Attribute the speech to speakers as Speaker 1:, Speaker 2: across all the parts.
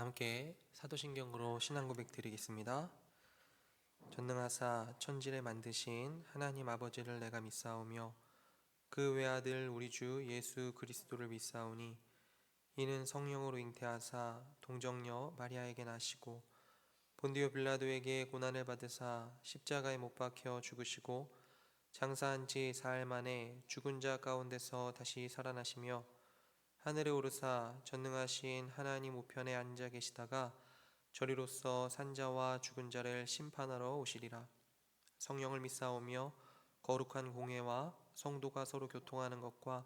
Speaker 1: 함께 사도신경으로 신앙 고백 드리겠습니다. 전능하사 천지를 만드신 하나님 아버지를 내가 믿사오며 그 외아들 우리 주 예수 그리스도를 믿사오니 이는 성령으로 잉태하사 동정녀 마리아에게 나시고 본디오 빌라도에게 고난을 받으사 십자가에 못 박혀 죽으시고 장사한 지 사흘 만에 죽은 자 가운데서 다시 살아나시며 하늘에 오르사 전능하신 하나님 우편에 앉아 계시다가 저리로서 산자와 죽은 자를 심판하러 오시리라. 성령을 믿사오며 거룩한 공회와 성도가 서로 교통하는 것과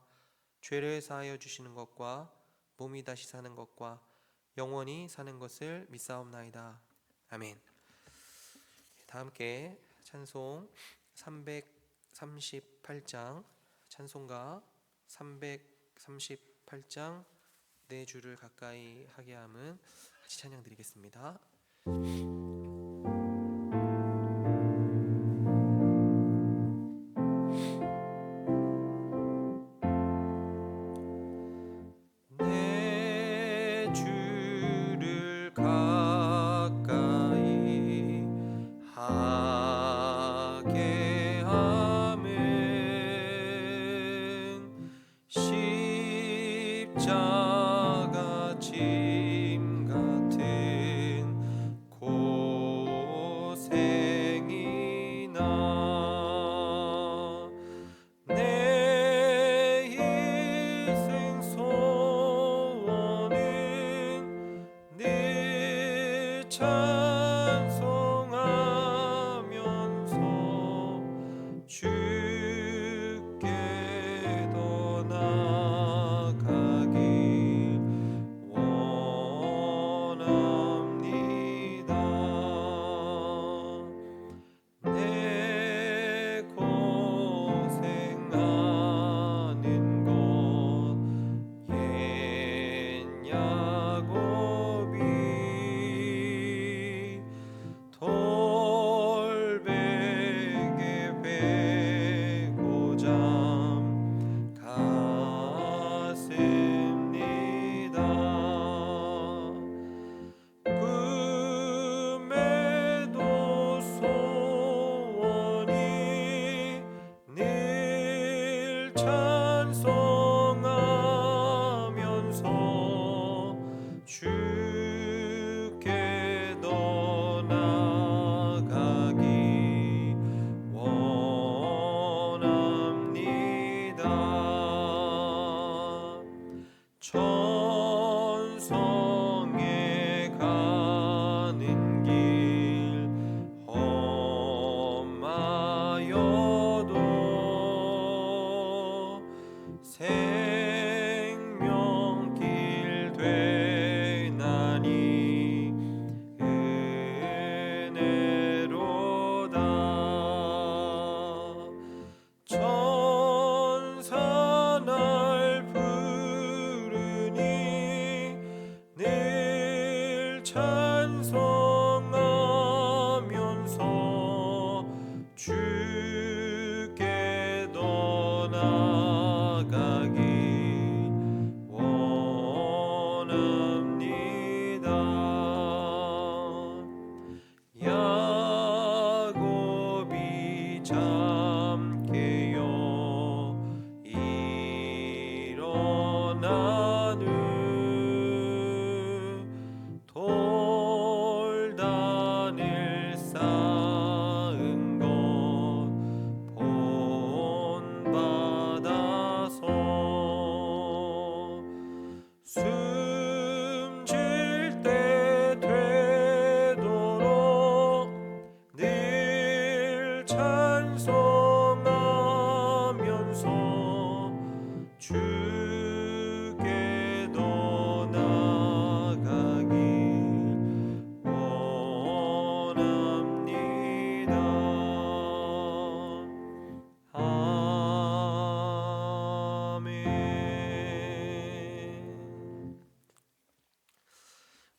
Speaker 1: 죄를 사하여 주시는 것과 몸이 다시 사는 것과 영원히 사는 것을 믿사옵나이다. 아멘. 다 함께 찬송 338장 찬송가 338장 내 주를 가까이 하게 함은 같이 찬양 드리겠습니다. 내 주를 가까이 하게 함은 십자가 짐 같은 고생이나 내 인생 소원은 늘 찬송하면서 주께 더 나아가길 원합니다. 내 고생하는 것 옛 야곱이 돌베개 베고 잠 갔습니다. 꿈에도 소원이 늘 찬송하면서 주께 더 나아가기 원합니다. 천성에 가는 길 험하여도 생명길 되나니 은혜로다. 천사 날 부르니 늘 찬송하면서 주께 더 나아가기 원합니다. 야곱이 잠 깨어 일어난 후 돌단을 쌓은 것 본받아서 숨질 때 되도록 늘 찬송하면서 주께 더 나아가길 원합니다. 아멘.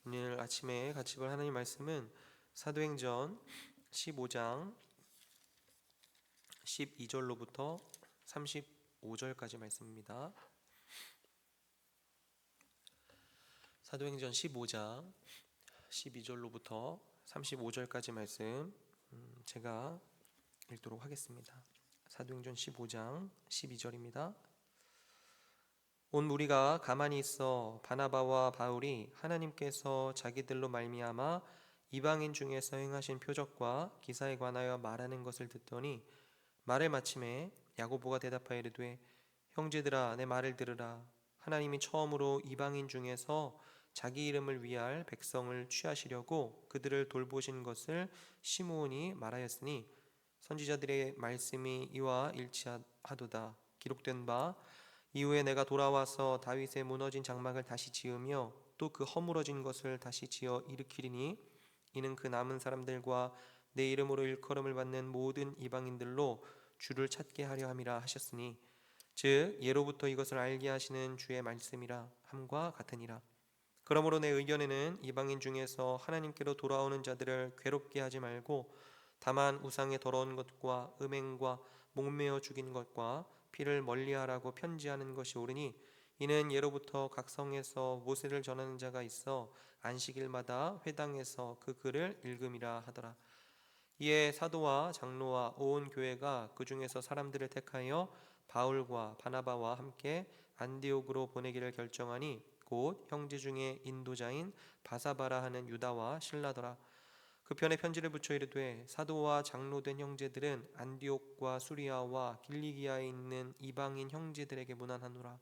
Speaker 1: 오늘 아침에 같이 볼 하나님 말씀은 사도행전 15장 12절로부터 35절까지 말씀입니다. 사도행전 15장 12절로부터 35절까지 말씀 제가 읽도록 하겠습니다. 사도행전 15장 12절입니다. 온 무리가 가만히 있어 바나바와 바울이 하나님께서 자기들로 말미암아 이방인 중에서 행하신 표적과 기사에 관하여 말하는 것을 듣더니 말을 마침에 야고보가 대답하여 이르되 형제들아 내 말을 들으라. 하나님이 처음으로 이방인 중에서 자기 이름을 위할 백성을 취하시려고 그들을 돌보신 것을 시므온이 말하였으니 선지자들의 말씀이 이와 일치하도다. 기록된 바 이후에 내가 돌아와서 다윗의 무너진 장막을 다시 지으며 또 그 허물어진 것을 다시 지어 일으키리니 이는 그 남은 사람들과 내 이름으로 일컬음을 받는 모든 이방인들로 주를 찾게 하려 함이라 하셨으니 즉 예로부터 이것을 알게 하시는 주의 말씀이라 함과 같으니라. 그러므로 내 의견에는 이방인 중에서 하나님께로 돌아오는 자들을 괴롭게 하지 말고 다만 우상의 더러운 것과 음행과 목매어 죽인 것과 피를 멀리하라고 편지하는 것이 옳으니 이는 예로부터 각 성에서 모세를 전하는 자가 있어 안식일마다 회당에서 그 글을 읽음이라 하더라. 이에 사도와 장로와 온 교회가 그 중에서 사람들을 택하여 바울과 바나바와 함께 안디옥으로 보내기를 결정하니 곧 형제 중에 인도자인 바사바라 하는 유다와 실라더라. 그 편에 편지를 붙여 이르되 사도와 장로된 형제들은 안디옥과 수리아와 길리기아에 있는 이방인 형제들에게 문안하노라.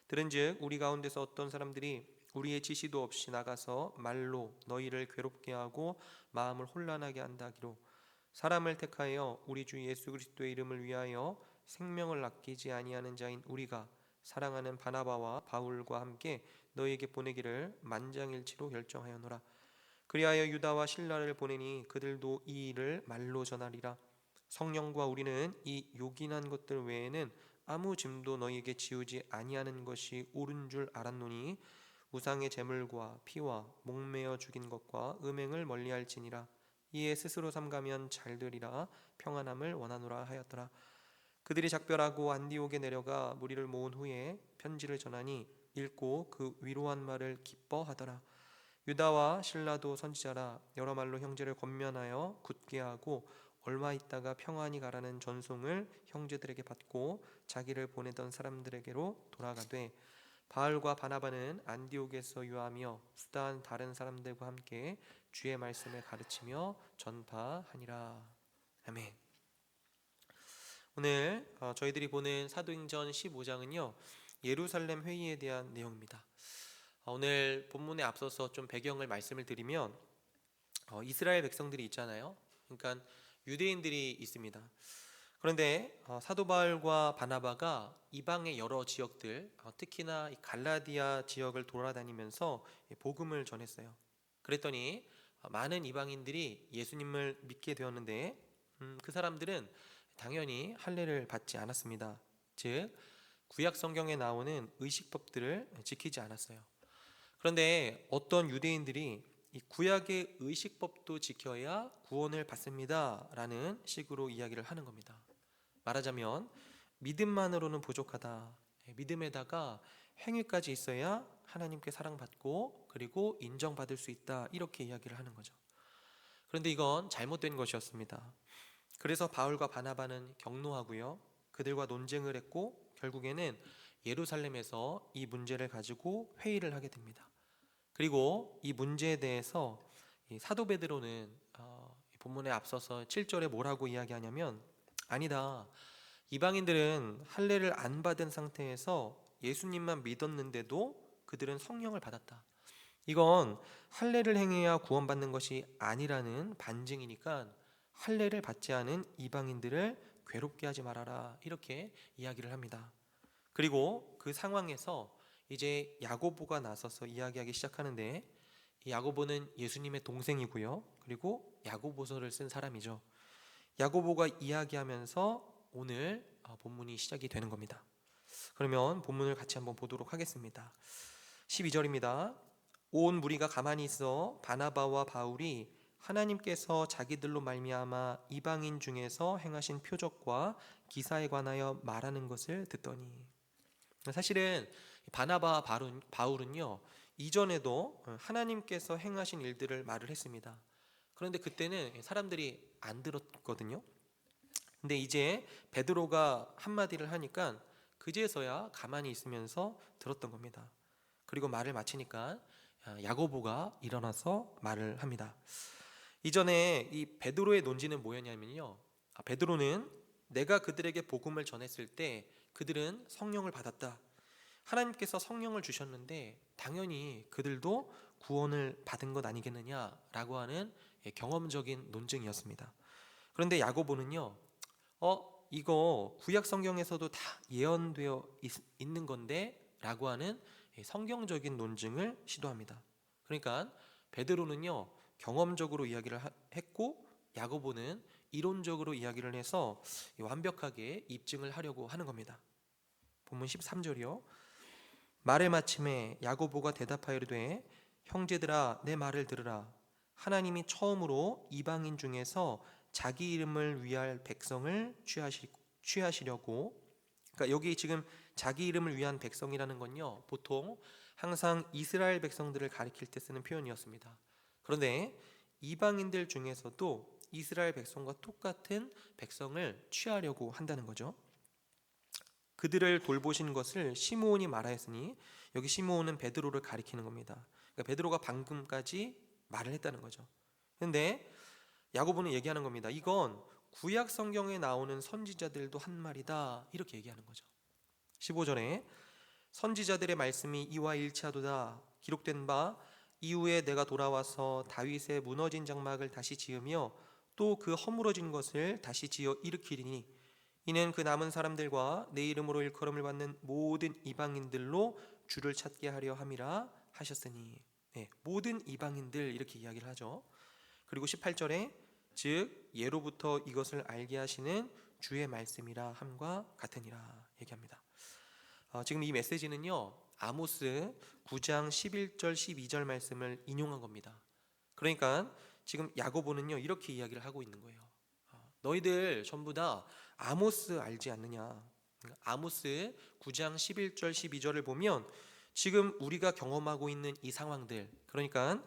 Speaker 1: 들은즉 우리 가운데서 어떤 사람들이 우리의 지시도 없이 나가서 말로 너희를 괴롭게 하고 마음을 혼란하게 한다 하기로 사람을 택하여 우리 주 예수 그리스도의 이름을 위하여 생명을 아끼지 아니하는 자인 우리가 사랑하는 바나바와 바울과 함께 너희에게 보내기를 만장일치로 결정하였노라. 그리하여 유다와 실라를 보내니 그들도 이 일을 말로 전하리라. 성령과 우리는 이 요긴한 것들 외에는 아무 짐도 너희에게 지우지 아니하는 것이 옳은 줄 알았노니 우상의 제물과 피와 목매어 죽인 것과 음행을 멀리할지니라. 이에 스스로 삼가면 잘되리라 평안함을 원하노라 하였더라. 그들이 작별하고 안디옥에 내려가 무리를 모은 후에 편지를 전하니 읽고 그 위로한 말을 기뻐하더라. 유다와 실라도 선지자라 여러 말로 형제를 권면하여 굳게 하고 얼마 있다가 평안히 가라는 전송을 형제들에게 받고 자기를 보내던 사람들에게로 돌아가되 바울과 바나바는 안디옥에서 유하며 수다한 다른 사람들과 함께 주의 말씀을 가르치며 전파하니라. 아멘. 오늘 저희들이 보는 사도행전 15장은요 예루살렘 회의에 대한 내용입니다. 오늘 본문에 앞서서 좀 배경을 말씀을 드리면 이스라엘 백성들이 있잖아요. 그러니까 유대인들이 있습니다. 그런데 사도 바울과 바나바가 이방의 여러 지역들, 특히나 이 갈라디아 지역을 돌아다니면서 복음을 전했어요. 그랬더니 많은 이방인들이 예수님을 믿게 되었는데 그 사람들은 당연히 할례를 받지 않았습니다. 즉 구약 성경에 나오는 의식법들을 지키지 않았어요. 그런데 어떤 유대인들이 이 구약의 의식법도 지켜야 구원을 받습니다 라는 식으로 이야기를 하는 겁니다. 말하자면 믿음만으로는 부족하다. 믿음에다가 행위까지 있어야 하나님께 사랑받고 그리고 인정받을 수 있다. 이렇게 이야기를 하는 거죠. 그런데 이건 잘못된 것이었습니다. 그래서 바울과 바나바는 경노하고요. 그들과 논쟁을 했고 결국에는 예루살렘에서 이 문제를 가지고 회의를 하게 됩니다. 그리고 이 문제에 대해서 사도 베드로는 본문에 앞서서 7절에 뭐라고 이야기하냐면 아니다. 이방인들은 할례를 안 받은 상태에서 예수님만 믿었는데도 그들은 성령을 받았다. 이건 할례를 행해야 구원받는 것이 아니라는 반증이니까 할례를 받지 않은 이방인들을 괴롭게 하지 말아라. 이렇게 이야기를 합니다. 그리고 그 상황에서 이제 야고보가 나서서 이야기하기 시작하는데 이 야고보는 예수님의 동생이고요. 그리고 야고보서를 쓴 사람이죠. 야고보가 이야기하면서 오늘 본문이 시작이 되는 겁니다. 그러면 본문을 같이 한번 보도록 하겠습니다. 12절입니다. 온 무리가 가만히 있어 바나바와 바울이 하나님께서 자기들로 말미암아 이방인 중에서 행하신 표적과 기사에 관하여 말하는 것을 듣더니 사실은 바나바와 바울은요 이전에도 하나님께서 행하신 일들을 말을 했습니다. 그런데 그때는 사람들이 안 들었거든요. 근데 이제 베드로가 한마디를 하니까 그제서야 가만히 있으면서 들었던 겁니다. 그리고 말을 마치니까 야고보가 일어나서 말을 합니다. 이전에 이 베드로의 논지는 뭐였냐면요, 베드로는 내가 그들에게 복음을 전했을 때 그들은 성령을 받았다, 하나님께서 성령을 주셨는데 당연히 그들도 구원을 받은 것 아니겠느냐라고 하는 경험적인 논증이었습니다. 그런데 야고보는요, 이거 구약 성경에서도 다 예언되어 있는 건데 라고 하는 성경적인 논증을 시도합니다. 그러니까 베드로는요, 경험적으로 이야기를 했고 야고보는 이론적으로 이야기를 해서 완벽하게 입증을 하려고 하는 겁니다. 본문 13절이요. 말을 마침에 야고보가 대답하이르되 형제들아 내 말을 들으라. 하나님이 처음으로 이방인 중에서 자기 이름을 위할 백성을 취하시려고, 그러니까 여기 지금 자기 이름을 위한 백성이라는 건요, 보통 항상 이스라엘 백성들을 가리킬 때 쓰는 표현이었습니다. 그런데 이방인들 중에서도 이스라엘 백성과 똑같은 백성을 취하려고 한다는 거죠. 그들을 돌보신 것을 시므온이 말하였으니, 여기 시므온은 베드로를 가리키는 겁니다. 그러니까 베드로가 방금까지 말을 했다는 거죠. 그런데 야고보는 얘기하는 겁니다. 이건 구약 성경에 나오는 선지자들도 한 말이다, 이렇게 얘기하는 거죠. 15절에 선지자들의 말씀이 이와 일치하도다. 기록된 바 이후에 내가 돌아와서 다윗의 무너진 장막을 다시 지으며 또 그 허물어진 것을 다시 지어 일으키리니 이는 그 남은 사람들과 내 이름으로 일컬음을 받는 모든 이방인들로 주를 찾게 하려 함이라 하셨으니, 모든 이방인들 이렇게 이야기를 하죠. 그리고 18절에 즉 예로부터 이것을 알게 하시는 주의 말씀이라 함과 같으니라 얘기합니다. 지금 이 메시지는요, 아모스 9장 11절 12절 말씀을 인용한 겁니다. 그러니까 지금 야고보는요, 이렇게 이야기를 하고 있는 거예요. 너희들 전부 다 아모스 알지 않느냐. 아모스 9장 11절 12절을 보면 지금 우리가 경험하고 있는 이 상황들, 그러니까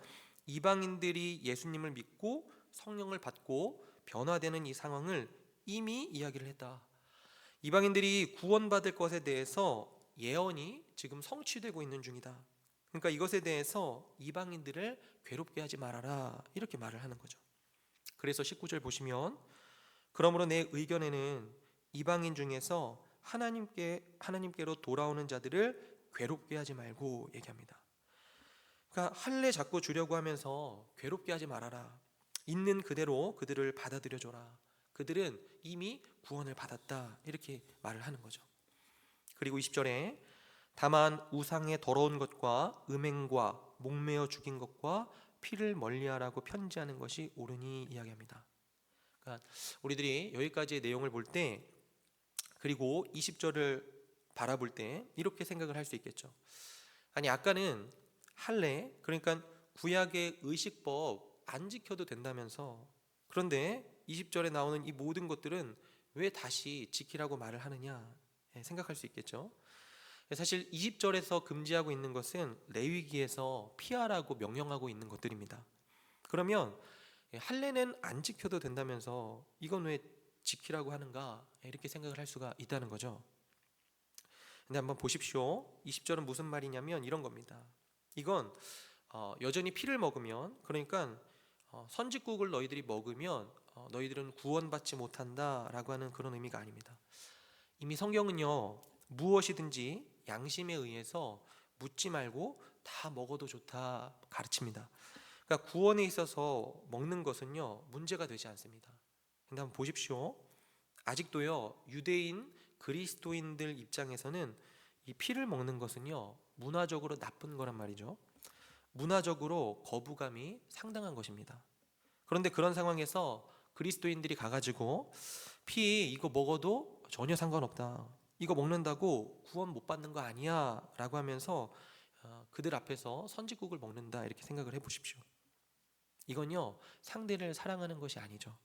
Speaker 1: 이방인들이 예수님을 믿고 성령을 받고 변화되는 이 상황을 이미 이야기를 했다. 이방인들이 구원받을 것에 대해서 예언이 지금 성취되고 있는 중이다. 그러니까 이것에 대해서 이방인들을 괴롭게 하지 말아라, 이렇게 말을 하는 거죠. 그래서 19절 보시면 그러므로 내 의견에는 이방인 중에서 하나님께로 돌아오는 자들을 괴롭게 하지 말고 얘기합니다. 그러니까 할례 자꾸 주려고 하면서 괴롭게 하지 말아라. 있는 그대로 그들을 받아들여줘라. 그들은 이미 구원을 받았다, 이렇게 말을 하는 거죠. 그리고 20절에 다만 우상의 더러운 것과 음행과 목매어 죽인 것과 피를 멀리하라고 편지하는 것이 옳으니 이야기합니다. 그러니까 우리들이 여기까지의 내용을 볼 때, 그리고 20절을 바라볼 때 이렇게 생각을 할 수 있겠죠. 아니, 아까는 할례, 그러니까 구약의 의식법 안 지켜도 된다면서, 그런데 20절에 나오는 이 모든 것들은 왜 다시 지키라고 말을 하느냐 생각할 수 있겠죠. 사실 20절에서 금지하고 있는 것은 레위기에서 피하라고 명령하고 있는 것들입니다. 그러면 할례는 안 지켜도 된다면서 이건 왜 지키라고 하는가, 이렇게 생각을 할 수가 있다는 거죠. 근데 한번 보십시오. 20절은 무슨 말이냐면 이런 겁니다. 이건 여전히 피를 먹으면, 그러니까 선짓국을 너희들이 먹으면 너희들은 구원받지 못한다라고 하는 그런 의미가 아닙니다. 이미 성경은요, 무엇이든지 양심에 의해서 묻지 말고 다 먹어도 좋다 가르칩니다. 그러니까 구원에 있어서 먹는 것은요, 문제가 되지 않습니다. 근데 한번 보십시오. 아직도요, 유대인 그리스도인들 입장에서는 이 피를 먹는 것은요, 문화적으로 나쁜 거란 말이죠. 문화적으로 거부감이 상당한 것입니다. 그런데 그런 상황에서 그리스도인들이 가가지고 피 이거 먹어도 전혀 상관없다, 이거 먹는다고 구원 못 받는 거 아니야 라고 하면서 그들 앞에서 선지국을 먹는다, 이렇게 생각을 해보십시오. 이건요, 상대를 사랑하는 것이 아니죠.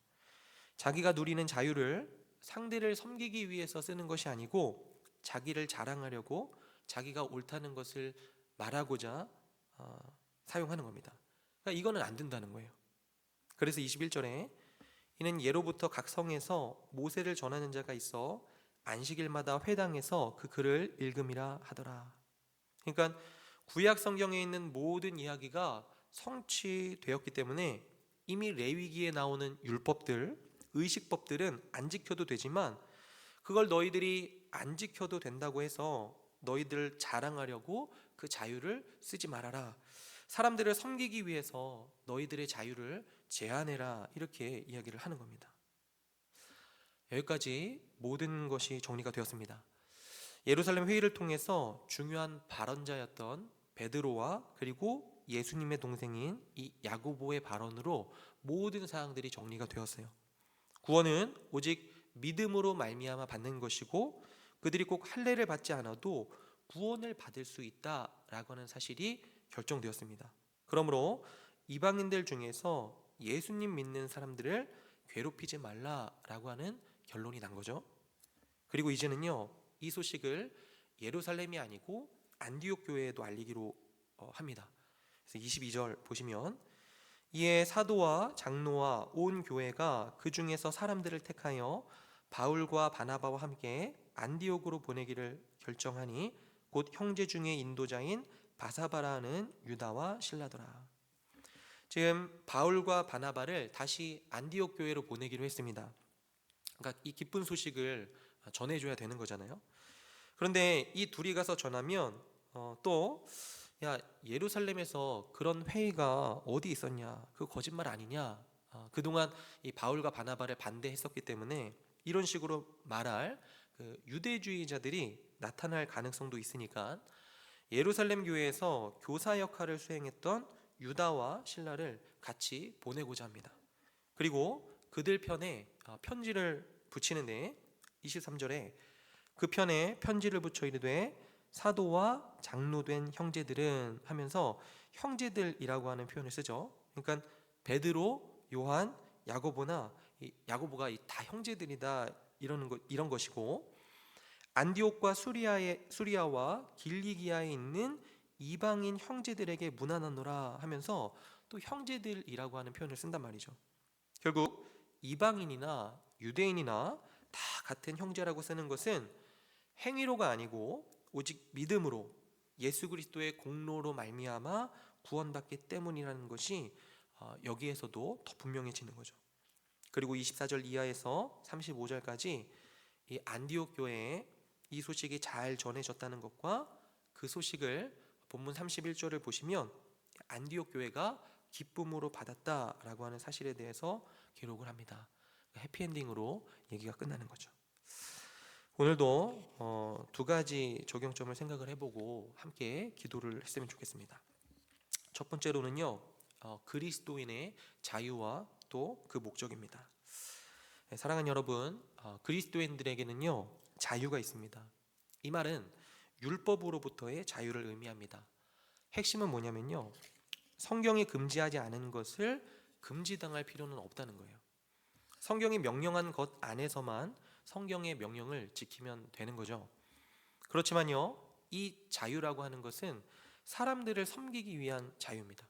Speaker 1: 자기가 누리는 자유를 상대를 섬기기 위해서 쓰는 것이 아니고 자기를 자랑하려고, 자기가 옳다는 것을 말하고자 사용하는 겁니다. 그러니까 이거는 안 된다는 거예요. 그래서 21절에 이는 예로부터 각 성에서 모세를 전하는 자가 있어 안식일마다 회당에서 그 글을 읽음이라 하더라. 그러니까 구약 성경에 있는 모든 이야기가 성취되었기 때문에 이미 레위기에 나오는 율법들, 의식법들은 안 지켜도 되지만 그걸 너희들이 안 지켜도 된다고 해서 너희들 자랑하려고 그 자유를 쓰지 말아라. 사람들을 섬기기 위해서 너희들의 자유를 제한해라. 이렇게 이야기를 하는 겁니다. 여기까지 모든 것이 정리가 되었습니다. 예루살렘 회의를 통해서 중요한 발언자였던 베드로와 그리고 예수님의 동생인 이 야고보의 발언으로 모든 사항들이 정리가 되었어요. 구원은 오직 믿음으로 말미암아 받는 것이고 그들이 꼭 할례를 받지 않아도 구원을 받을 수 있다라고 하는 사실이 결정되었습니다. 그러므로 이방인들 중에서 예수님 믿는 사람들을 괴롭히지 말라라고 하는 결론이 난 거죠. 그리고 이제는요, 이 소식을 예루살렘이 아니고 안디옥 교회에도 알리기로 합니다. 그래서 22절 보시면 이에 사도와 장로와 온 교회가 그 중에서 사람들을 택하여 바울과 바나바와 함께 안디옥으로 보내기를 결정하니 곧 형제 중에 인도자인 바사바라는 유다와 실라더라. 지금 바울과 바나바를 다시 안디옥 교회로 보내기로 했습니다. 그러니까 이 기쁜 소식을 전해줘야 되는 거잖아요. 그런데 이 둘이 가서 전하면 또 야, 예루살렘에서 그런 회의가 어디 있었냐? 그 거짓말 아니냐? 그동안 이 바울과 바나바를 반대했었기 때문에 이런 식으로 말할 그 유대주의자들이 나타날 가능성도 있으니까 예루살렘 교회에서 교사 역할을 수행했던 유다와 실라를 같이 보내고자 합니다. 그리고 그들 편에 편지를 붙이는데 23절에 그 편에 편지를 붙여 이르되 사도와 장로된 형제들은 하면서 형제들이라고 하는 표현을 쓰죠. 그러니까 베드로, 요한, 야고보나 야고보가 다 형제들이다 이런 것이고 안디옥과 수리아와 길리기아에 있는 이방인 형제들에게 문안하노라 하면서 또 형제들이라고 하는 표현을 쓴단 말이죠. 결국 이방인이나 유대인이나 다 같은 형제라고 쓰는 것은 행위로가 아니고 오직 믿음으로 예수 그리스도의 공로로 말미암아 구원받기 때문이라는 것이 여기에서도 더 분명해지는 거죠. 그리고 24절 이하에서 35절까지 이 안디옥 교회에 이 소식이 잘 전해졌다는 것과 그 소식을 본문 31절을 보시면 안디옥 교회가 기쁨으로 받았다라고 하는 사실에 대해서 기록을 합니다. 해피엔딩으로 얘기가 끝나는 거죠. 오늘도 두 가지 적용점을 생각을 해보고 함께 기도를 했으면 좋겠습니다. 첫 번째로는요, 그리스도인의 자유와 또 그 목적입니다. 사랑하는 여러분, 그리스도인들에게는요 자유가 있습니다. 이 말은 율법으로부터의 자유를 의미합니다. 핵심은 뭐냐면요, 성경이 금지하지 않은 것을 금지당할 필요는 없다는 거예요. 성경이 명령한 것 안에서만 성경의 명령을 지키면 되는 거죠. 그렇지만요, 이 자유라고 하는 것은 사람들을 섬기기 위한 자유입니다.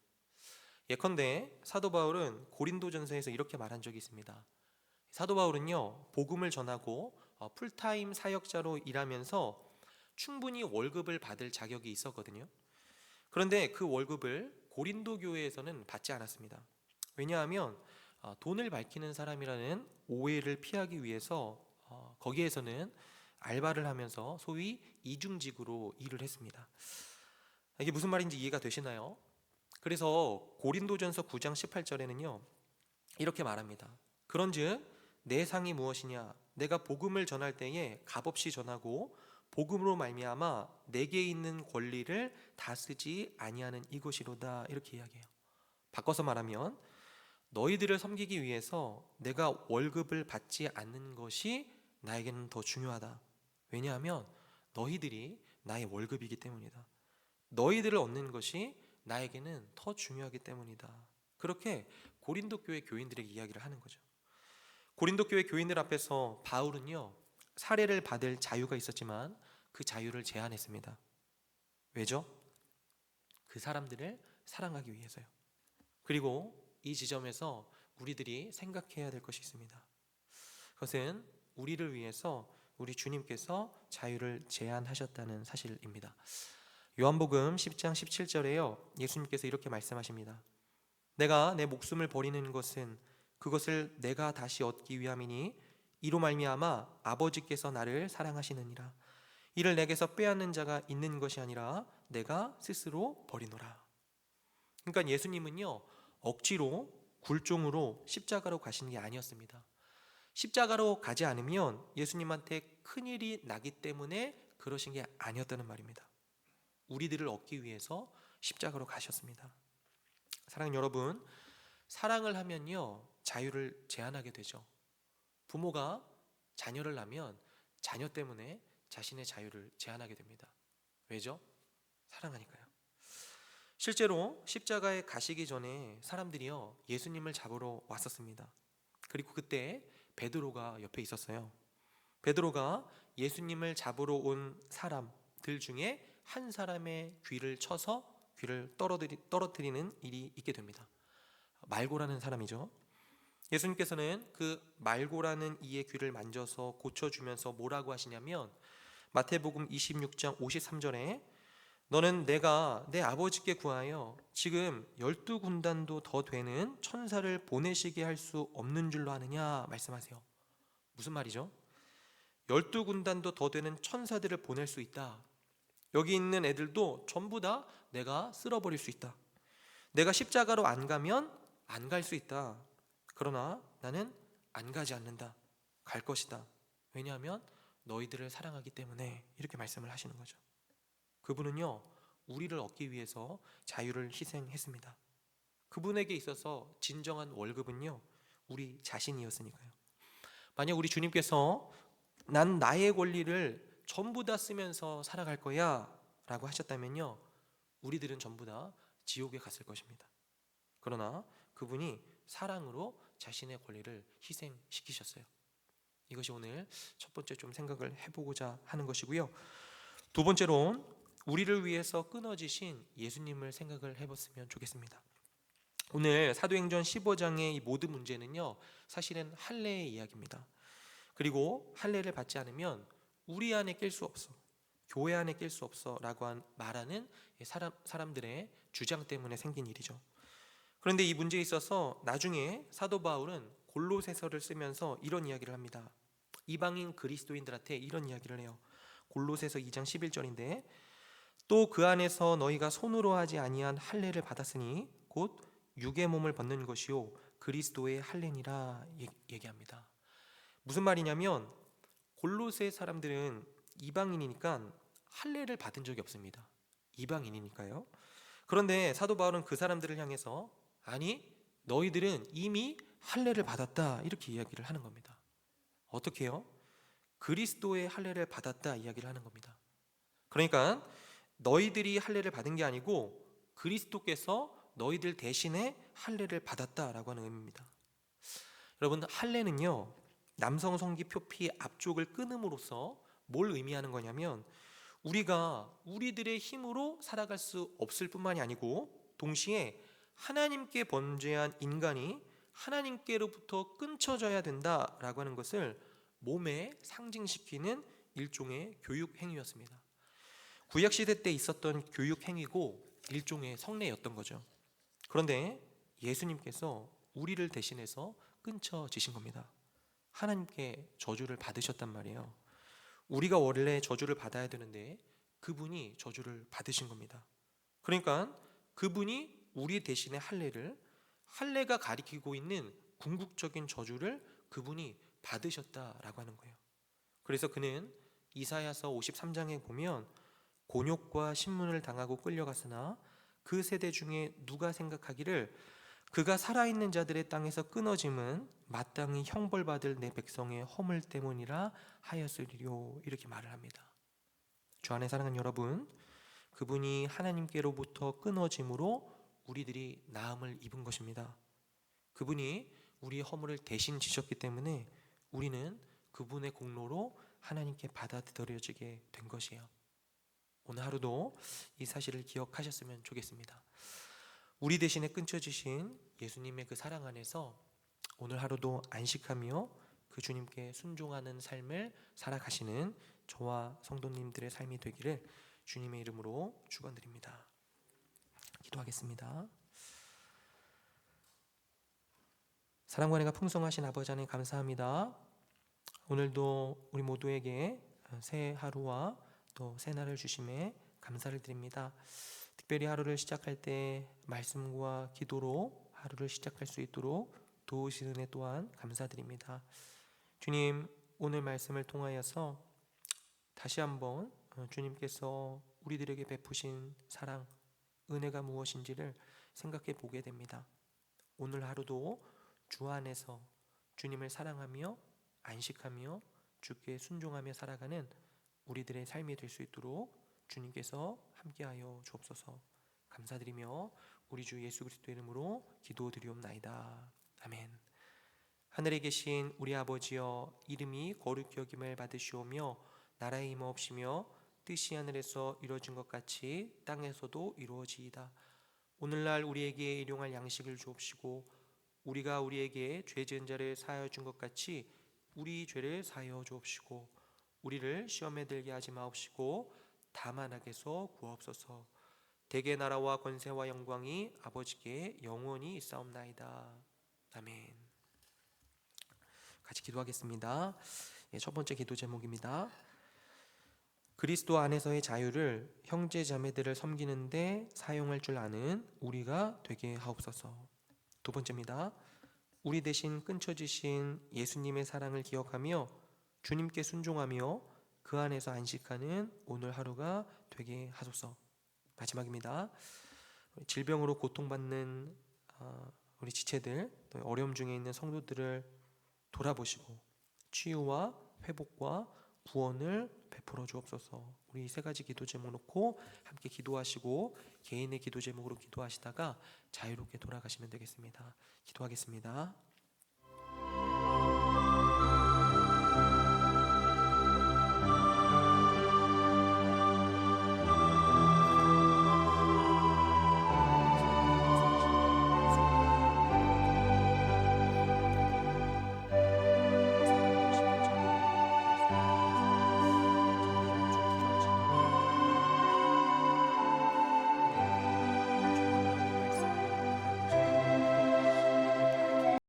Speaker 1: 예컨대 사도 바울은 고린도전서에서 이렇게 말한 적이 있습니다. 사도 바울은요, 복음을 전하고 풀타임 사역자로 일하면서 충분히 월급을 받을 자격이 있었거든요. 그런데 그 월급을 고린도 교회에서는 받지 않았습니다. 왜냐하면 돈을 밝히는 사람이라는 오해를 피하기 위해서 거기에서는 알바를 하면서 소위 이중직으로 일을 했습니다. 이게 무슨 말인지 이해가 되시나요? 그래서 고린도전서 9장 18절에는요 이렇게 말합니다. 그런즉 내 상이 무엇이냐? 내가 복음을 전할 때에 값없이 전하고 복음으로 말미암아 내게 있는 권리를 다 쓰지 아니하는 이것이로다. 이렇게 이야기해요. 바꿔서 말하면 너희들을 섬기기 위해서 내가 월급을 받지 않는 것이 나에게는 더 중요하다. 왜냐하면 너희들이 나의 월급이기 때문이다. 너희들을 얻는 것이 나에게는 더 중요하기 때문이다. 그렇게 고린도 교회 교인들에게 이야기를 하는 거죠. 고린도 교회 교인들 앞에서 바울은요 사례를 받을 자유가 있었지만 그 자유를 제한했습니다. 왜죠? 그 사람들을 사랑하기 위해서요. 그리고 이 지점에서 우리들이 생각해야 될 것이 있습니다. 그것은 우리를 위해서 우리 주님께서 자유를 제한하셨다는 사실입니다. 요한복음 10장 17절에요. 예수님께서 이렇게 말씀하십니다. 내가 내 목숨을 버리는 것은 그것을 내가 다시 얻기 위함이니 이로 말미암아 아버지께서 나를 사랑하시느니라. 이를 내게서 빼앗는 자가 있는 것이 아니라 내가 스스로 버리노라. 그러니까 예수님은요, 억지로 굴종으로 십자가로 가신 게 아니었습니다. 십자가로 가지 않으면 예수님한테 큰일이 나기 때문에 그러신 게 아니었다는 말입니다. 우리들을 얻기 위해서 십자가로 가셨습니다. 사랑하는 여러분, 사랑을 하면요, 자유를 제한하게 되죠. 부모가 자녀를 낳으면 자녀 때문에 자신의 자유를 제한하게 됩니다. 왜죠? 사랑하니까요. 실제로 십자가에 가시기 전에 사람들이요, 예수님을 잡으러 왔었습니다. 그리고 그때 베드로가 옆에 있었어요. 베드로가 예수님을 잡으러 온 사람들 중에 한 사람의 귀를 쳐서 귀를 떨어뜨리는 일이 있게 됩니다. 말고라는 사람이죠. 예수님께서는 그 말고라는 이의 귀를 만져서 고쳐주면서 뭐라고 하시냐면 마태복음 26장 53절에 너는 내가 내 아버지께 구하여 지금 12군단도 더 되는 천사를 보내시게 할 수 없는 줄로 아느냐 말씀하세요. 무슨 말이죠? 12군단도 더 되는 천사들을 보낼 수 있다. 여기 있는 애들도 전부 다 내가 쓸어버릴 수 있다. 내가 십자가로 안 가면 안 갈 수 있다. 그러나 나는 안 가지 않는다. 갈 것이다. 왜냐하면 너희들을 사랑하기 때문에 이렇게 말씀을 하시는 거죠. 그분은요, 우리를 얻기 위해서 자유를 희생했습니다. 그분에게 있어서 진정한 월급은요, 우리 자신이었으니까요. 만약 우리 주님께서 난 나의 권리를 전부 다 쓰면서 살아갈 거야 라고 하셨다면요, 우리들은 전부 다 지옥에 갔을 것입니다. 그러나 그분이 사랑으로 자신의 권리를 희생시키셨어요. 이것이 오늘 첫 번째 좀 생각을 해보고자 하는 것이고요. 두 번째로 우리를 위해서 끊어지신 예수님을 생각을 해봤으면 좋겠습니다. 오늘 사도행전 15장의 이 모든 문제는요, 사실은 할례의 이야기입니다. 그리고 할례를 받지 않으면 우리 안에 낄 수 없어, 교회 안에 낄 수 없어 라고 말하는 사람들의 주장 때문에 생긴 일이죠. 그런데 이 문제에 있어서 나중에 사도 바울은 골로새서를 쓰면서 이런 이야기를 합니다. 이방인 그리스도인들한테 이런 이야기를 해요. 골로새서 2장 11절인데 또 그 안에서 너희가 손으로 하지 아니한 할례를 받았으니 곧 육의 몸을 벗는 것이요 그리스도의 할례니라 얘기합니다. 무슨 말이냐면 골로새 사람들은 이방인이니까 할례를 받은 적이 없습니다. 이방인이니까요. 그런데 사도 바울은 그 사람들을 향해서 아니 너희들은 이미 할례를 받았다 이렇게 이야기를 하는 겁니다. 어떻게 해요? 그리스도의 할례를 받았다 이야기를 하는 겁니다. 그러니까 너희들이 할례를 받은 게 아니고 그리스도께서 너희들 대신에 할례를 받았다라고 하는 의미입니다. 여러분, 할례는요, 남성 성기 표피 앞쪽을 끊음으로써 뭘 의미하는 거냐면 우리가 우리들의 힘으로 살아갈 수 없을 뿐만이 아니고 동시에 하나님께 범죄한 인간이 하나님께로부터 끊쳐져야 된다라고 하는 것을 몸에 상징시키는 일종의 교육 행위였습니다. 구약시대 때 있었던 교육 행위고 일종의 성례였던 거죠. 그런데 예수님께서 우리를 대신해서 끊쳐지신 겁니다. 하나님께 저주를 받으셨단 말이에요. 우리가 원래 저주를 받아야 되는데 그분이 저주를 받으신 겁니다. 그러니까 그분이 우리 대신에 할례가 가리키고 있는 궁극적인 저주를 그분이 받으셨다라고 하는 거예요. 그래서 그는 이사야서 53장에 보면 곤욕과 신문을 당하고 끌려갔으나 그 세대 중에 누가 생각하기를 그가 살아있는 자들의 땅에서 끊어짐은 마땅히 형벌받을 내 백성의 허물 때문이라 하였으리요 이렇게 말을 합니다. 주 안에 사랑하는 여러분, 그분이 하나님께로부터 끊어짐으로 우리들이 나음을 입은 것입니다. 그분이 우리의 허물을 대신 지셨기 때문에 우리는 그분의 공로로 하나님께 받아들여지게 된 것이에요. 오늘 하루도 이 사실을 기억하셨으면 좋겠습니다. 우리 대신에 끊쳐지신 예수님의 그 사랑 안에서 오늘 하루도 안식하며 그 주님께 순종하는 삶을 살아가시는 저와 성도님들의 삶이 되기를 주님의 이름으로 축원드립니다. 기도하겠습니다. 사랑과 은혜가 풍성하신 아버지 하나님 감사합니다. 오늘도 우리 모두에게 새 하루와 또 새 날을 주심에 감사를 드립니다. 특별히 하루를 시작할 때 말씀과 기도로 하루를 시작할 수 있도록 도우시는 은혜 또한 감사드립니다. 주님, 오늘 말씀을 통하여서 다시 한번 주님께서 우리들에게 베푸신 사랑, 은혜가 무엇인지를 생각해 보게 됩니다. 오늘 하루도 주 안에서 주님을 사랑하며 안식하며 주께 순종하며 살아가는 우리들의 삶이 될 수 있도록 주님께서 함께하여 주옵소서. 감사드리며 우리 주 예수 그리스도의 이름으로 기도드리옵나이다. 아멘. 하늘에 계신 우리 아버지여, 이름이 거룩히 여김을 받으시오며 나라의 임하옵시며 뜻이 하늘에서 이루어진 것 같이 땅에서도 이루어지이다. 오늘날 우리에게 일용할 양식을 주옵시고 우리가 우리에게 죄 지은 자를 사하여 준 것 같이 우리 죄를 사하여 주옵시고 우리를 시험에 들게 하지 마옵시고 다만 악에서 구하옵소서. 대개 나라와 권세와 영광이 아버지께 영원히 있사옵나이다. 아멘. 같이 기도하겠습니다. 첫 번째 기도 제목입니다. 그리스도 안에서의 자유를 형제 자매들을 섬기는데 사용할 줄 아는 우리가 되게 하옵소서. 두 번째입니다. 우리 대신 끊쳐지신 예수님의 사랑을 기억하며 주님께 순종하며 그 안에서 안식하는 오늘 하루가 되게 하소서. 마지막입니다. 질병으로 고통받는 우리 지체들, 또 어려움 중에 있는 성도들을 돌아보시고 치유와 회복과 구원을 베풀어 주옵소서. 우리 세 가지 기도 제목 놓고 함께 기도하시고 개인의 기도 제목으로 기도하시다가 자유롭게 돌아가시면 되겠습니다. 기도하겠습니다.